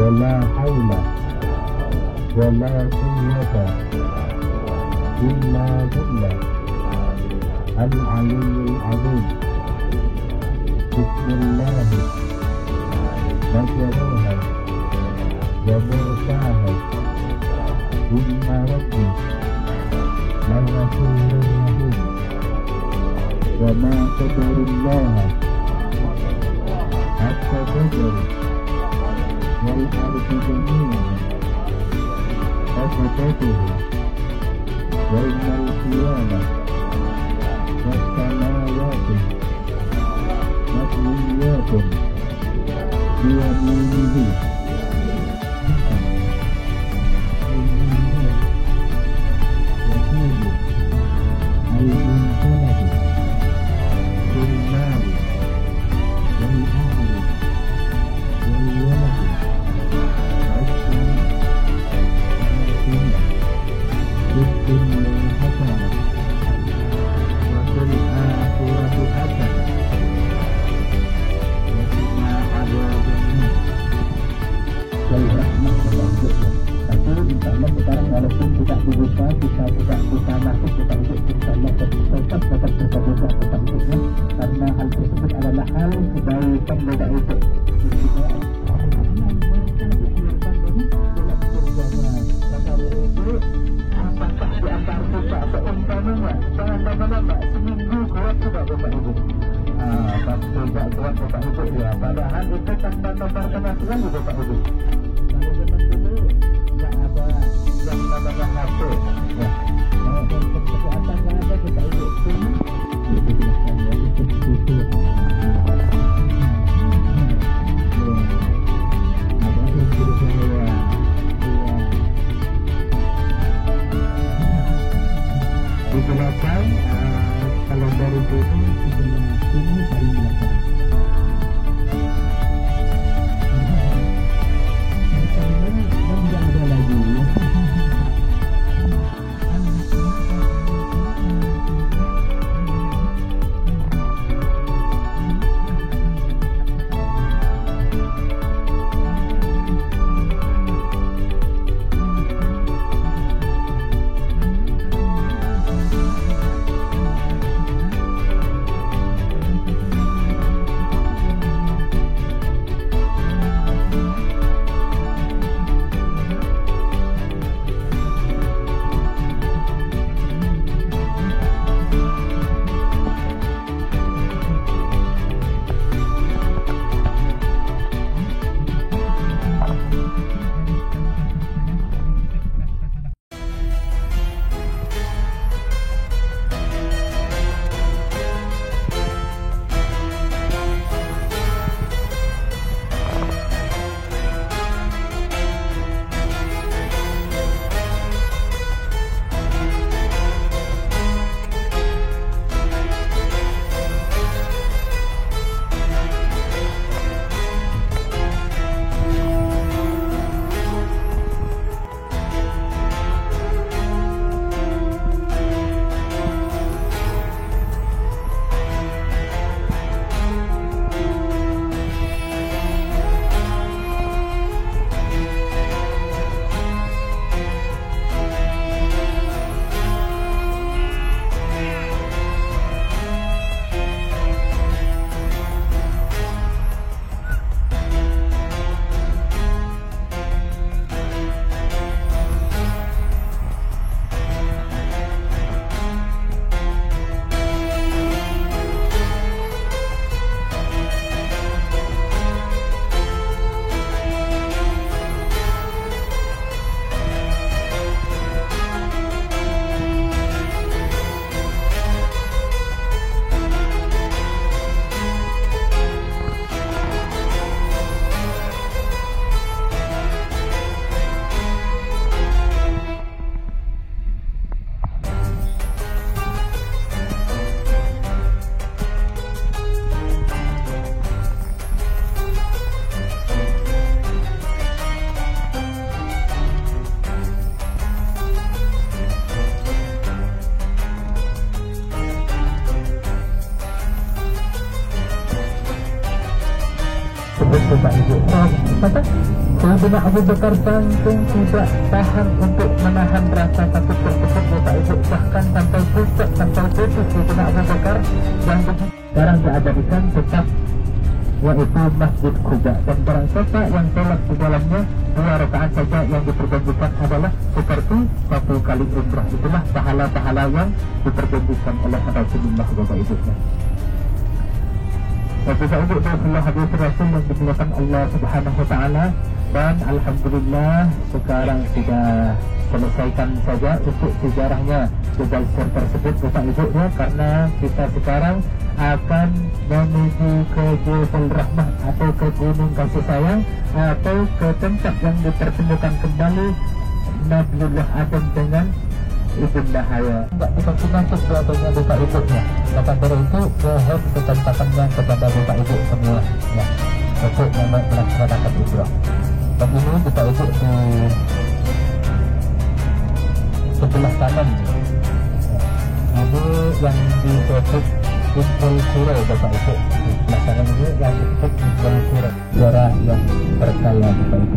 ولا حول ولا قوة إلا بالله العلي العظيم. بسم الله مجرها ومرساها إن ربي لغفور رحيم. وما قدر الله حق قدره والأرض جميعا قبضته يوم القيامة والسماوات مطويات بيمينه يقول المنقلب في المال والأهل والولد في الدنيا حسنة وفي الآخرة حسنة وقنا عذاب النار. Rahmat Allah. Tapi insyaAllah sekarang walaupun tidak dibuka, kita tidak buka masuk, kita untuk insyaAllah tetap dapat buka tetap untuknya, karena hal tersebut adalah hal kebaikan beda itu. Padahal itu tanpa penghasilan juga Pak Ibu. Kalau zaman dulu nggak ada yang namanya HP, ya. Kalau untuk kesehatan nggak ada kita Ibu. Itu biasanya itu. Ada yang guru saya. Dijelaskan kalau dari ini sebelah sini paling belakang. Pak Ibu. Masa Sayyidina Abu Bakar saking tidak tahan untuk menahan rasa takut tersebut Bapak Ibu, bahkan sampai pucat, sampai putus Sayyidina Abu Bakar yang sekarang diabadikan tetap, yaitu Masjid Quba. Dan barang siapa yang sholat di dalamnya 2 rakaat saja yang diperjanjikan adalah seperti 1 kali umrah. Itulah pahala-pahala yang diperjanjikan oleh Rasulullah Bapak Ibu. Bapak Ibu, itulah hadis Rasul yang dimuliakan Allah Subhanahu Wa Taala. Dan alhamdulillah sekarang sudah selesaikan saja untuk sejarahnya Jabal Sur tersebut Bapak Ibu ya, karena kita sekarang akan menuju ke Jabal Rahmah atau ke Gunung Kasih Sayang atau ke tempat yang dipertemukan kembali Nabiullah Adam dengan Ibunda Hawa. Tidak diperlukan sesuatunya Bapak Ibu ya. Maka dari itu mohon kecantakannya kepada Bapak Ibu semua ya, untuk yang melaksanakan umrah. Dan ini Bapak Ibu di sebelah kanan ini yang disebut Simpul Kura Bapak Ibu. Di sebelah kanan ini yang disebut Simpul Kura, daerah yang berkaya Bapak Ibu.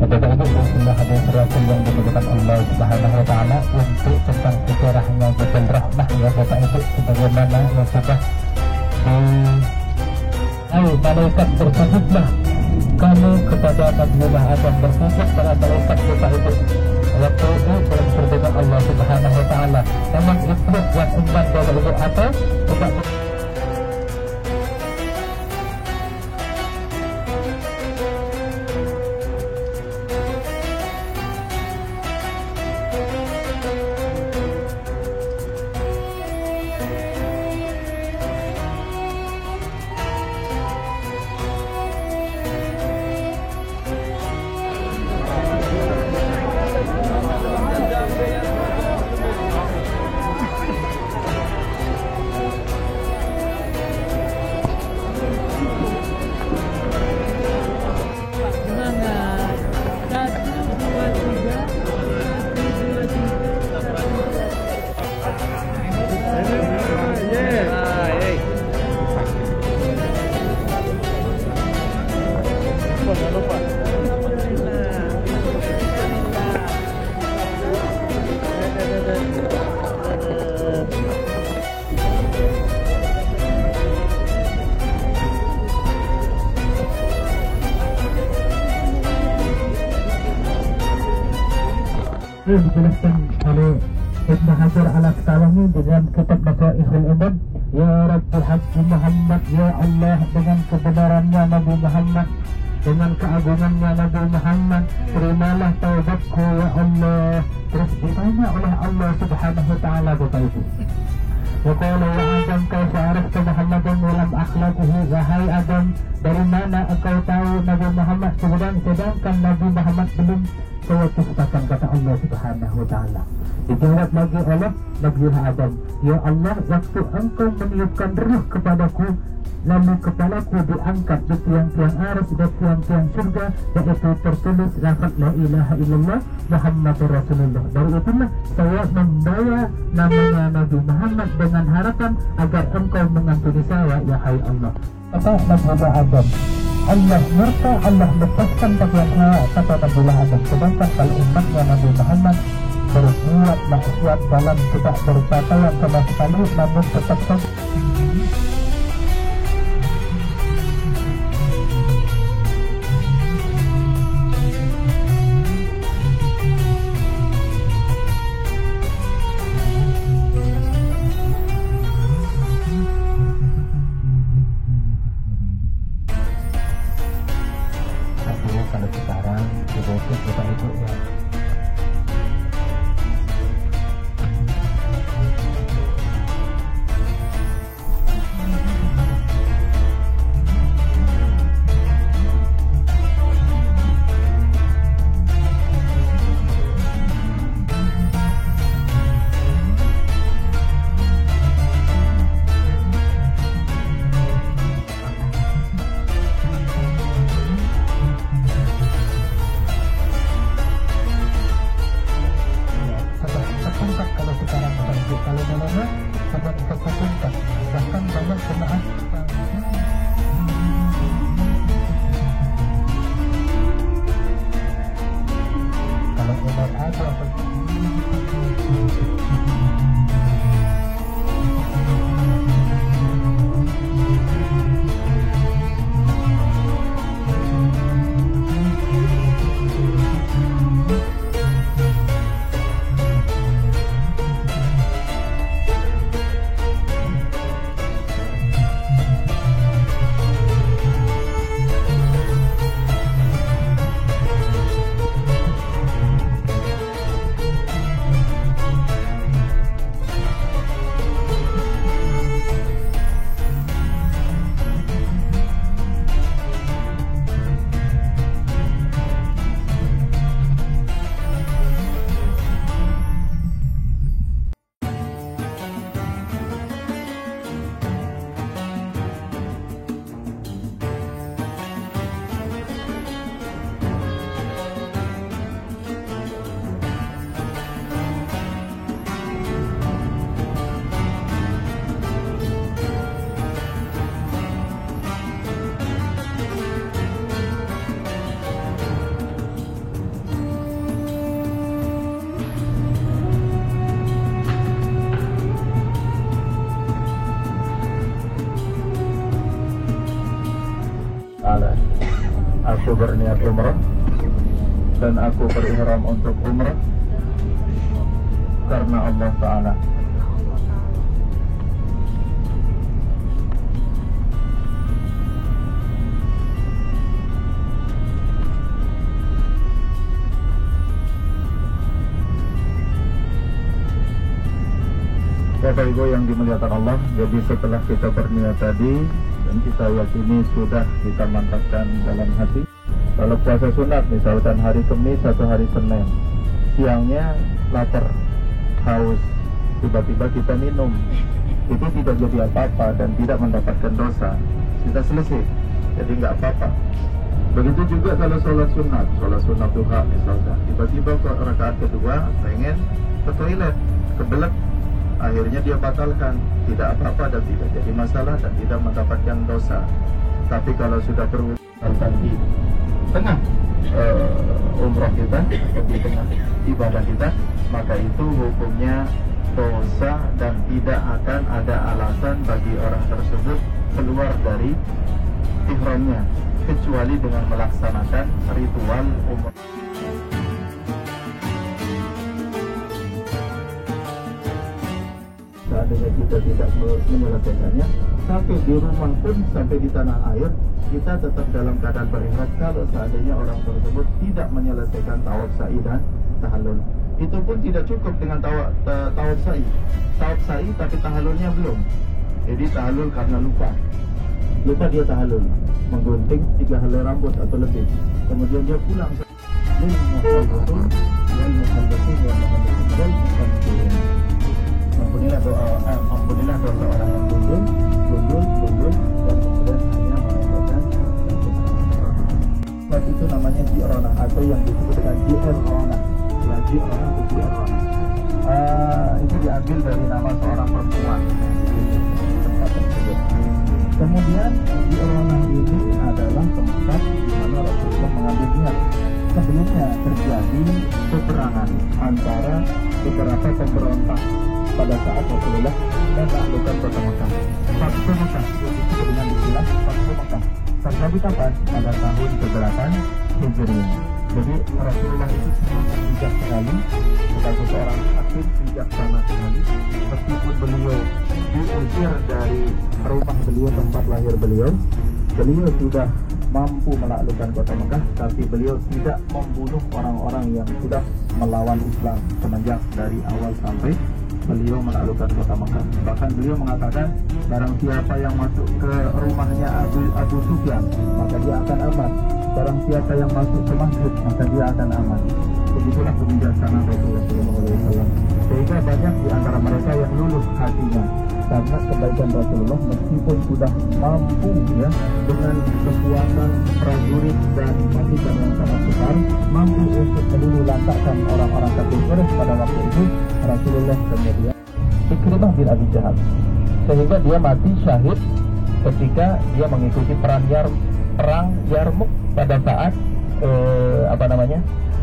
Bapak Ibu, bismillah hadis Rasul yang dimuliakan Allah Subhanahu Wa Taala untuk tentang sejarahnya Jabal Rahmah ya Bapak Ibu, sebagaimana yang sudah malaikat bersujudlah kamu kepada Nabiullah Adam, bersujud para malaikat Bapak Ibu. Waktu itu dalam firman Allah Subhanahu Wa Taala, namun itu buat umat Bapak Ibu atau Bapak Ibu. Dijelaskan oleh Ibn Hajar al-Asqalani di dalam kitab Mafaihul Ibad. Ya Rabbi Haji Muhammad, ya Allah, dengan kebenarannya Nabi Muhammad, dengan keagungannya Nabi Muhammad, terimalah taubatku ya Allah. Terus ditanya oleh Allah Subhanahu Wa Taala Bapak Ibu, wa qala ya Adam kaifa arafta Muhammadan wa lam akhlaquhu, wahai Adam, dari mana engkau tahu Nabi Muhammad sedangkan Nabi Muhammad belum saya ciptakan, kata Allah Subhanahu Wa Taala. Dijawab lagi oleh Nabiullah Adam, ya Allah, waktu engkau meniupkan ruh kepadaku, lalu kepalaku diangkat di tiang-tiang aras dan tiang-tiang surga, yaitu tertulis lafaz la ilaha illallah Muhammadur Rasulullah. Dari itulah saya membawa namanya Nabi Muhammad dengan harapan agar engkau mengampuni saya, ya hai Allah. Kata Nabiullah Adam, Allah murka, Allah lepaskan pakaian kata Nabiullah Adam. Sedangkan kalau umatnya Nabi Muhammad berbuat maksiat dalam tidak berpakaian sama sekali, namun tetap kalau sekarang sudah Bapak Ibu ya. Aku berniat umrah dan aku berihram untuk umrah karena Allah Ta'ala. Bapak Ibu yang dimuliakan Allah, jadi setelah kita berniat tadi dan kita yakini sudah kita mantapkan dalam hati. Kalau puasa sunat misalkan hari Kamis atau hari Senin, siangnya lapar, haus, tiba-tiba kita minum, itu tidak jadi apa-apa dan tidak mendapatkan dosa, sudah selesai, jadi nggak apa-apa. Begitu juga kalau sholat sunat duha misalkan, tiba-tiba ke rakaat kedua pengen ke toilet, kebelet, akhirnya dia batalkan, tidak apa-apa dan tidak jadi masalah dan tidak mendapatkan dosa. Tapi kalau sudah berurusan di tengah umrah kita, di tengah ibadah kita, maka itu hukumnya dosa dan tidak akan ada alasan bagi orang tersebut keluar dari ihramnya kecuali dengan melaksanakan ritual umrah. Seandainya kita tidak menyelesaikannya, sampai di rumah pun, sampai di tanah air, kita tetap dalam keadaan berihram kalau seandainya orang tersebut tidak menyelesaikan tawaf sa'i dan tahallul. Itu pun tidak cukup dengan tawaf sa'i. Tawaf sa'i tapi tahallulnya belum. Jadi tahallul karena lupa dia tahallul, menggunting 3 helai rambut atau lebih. Kemudian dia pulang. Ampunilah dosa orang yang gundul dan kemudian hanya menyampaikan sebab itu namanya ji'ronah atau yang disebut dengan ji'ronah. Ya, ji'ronah atau ji'ronah itu diambil dari nama seorang perempuan tempat tersebut. Kemudian ji'ronah ini adalah tempat di mana Rasulullah mengambil niat. Sebelumnya terjadi peperangan antara beberapa pemberontak pada saat Rasulullah menaklukkan kota Mekah. Fathu Mekah disebut dengan istilah Fathu Mekah. Terjadi kapan? Pada tahun ke-8 Hijriah. Jadi Rasulullah itu sangat bijak sekali, sebagai seorang hakim bijaksana sekali. Meskipun beliau diusir dari rumah beliau, tempat lahir beliau sudah mampu menaklukkan kota Mekah, tapi beliau tidak membunuh orang-orang yang sudah melawan Islam semenjak dari awal sampai beliau menaklukkan kota Mekah. Bahkan beliau mengatakan, barang siapa yang masuk ke rumahnya Abu Sufyan, maka dia akan aman. Barang siapa yang masuk ke masjid, maka dia akan aman. Begitulah kebijaksanaan Rasulullah SAW. Sehingga banyak di antara mereka yang luluh hatinya karena kebaikan Rasulullah, meskipun sudah mampu ya dengan kekuatan prajurit dan pasukan yang sangat besar, mampu untuk meluluh lantakkan orang-orang kafir Quraisy pada waktu itu. Rasulullah kemudian Ikrimah bin Abi Jahal, sehingga dia mati syahid ketika dia mengikuti perang Yarmuk pada saat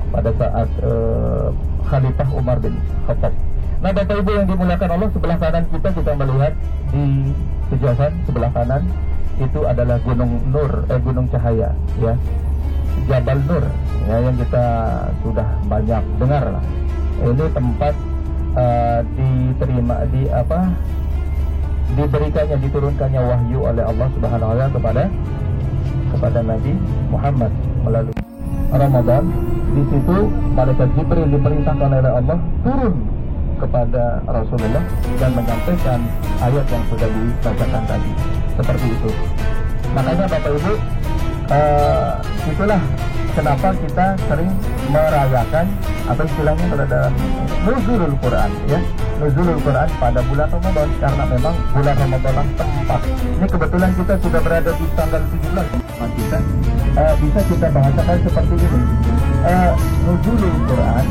pada saat Khalifah Umar bin Khattab. Nah, Bapak Ibu yang dimuliakan Allah, sebelah kanan kita melihat di kejauhan sebelah kanan itu adalah Gunung Cahaya, ya, Jabal Nur, ya, yang kita sudah banyak dengar lah. Ini tempat diturunkannya wahyu oleh Allah Subhanahu wa taala kepada Nabi Muhammad melalui Ramadan. Di situ malaikat Jibril diperintahkan oleh Allah turun kepada Rasulullah dan menyampaikan ayat yang sudah dibacakan tadi. Seperti itu. Makanya Bapak Ibu, itulah kenapa kita sering merayakan atau istilahnya kalau dalam nuzulul Quran, ya, nuzulul Quran pada bulan Ramadan, karena memang bulan Ramadan tempat. Ini kebetulan kita sudah berada di tanggal 17. Kita bisa kita bahasakan seperti ini. Nuzulul Quran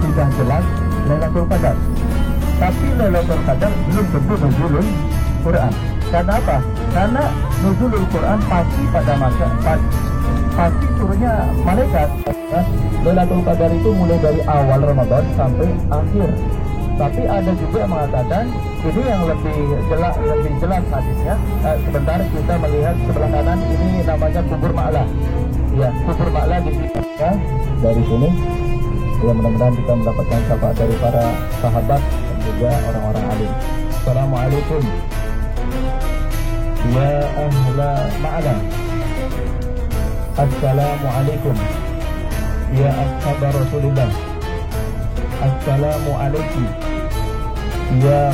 sudah jelas Lailatul Qadar, tapi Lailatul Qadar belum tentu nuzulul Quran. Karena apa? Karena nuzulul Quran pasti pada masa pasti turunnya malaikat. Lailatul Qadar itu mulai dari awal Ramadan sampai akhir. Tapi ada juga yang mengatakan ini yang lebih jelas hadisnya. Sebentar kita melihat sebelah kanan, ini namanya kubur Ma'lah. Ya, kubur Ma'lah di sini. Ya, dari sini. Ya, mudah-mudahan kita mendapatkan syafaat dari para sahabat dan juga orang-orang alim. Assalamualaikum. Ya ahla Ma'lah. Assalamualaikum. Ya ashab Rasulullah. Assalamualaikum. Ya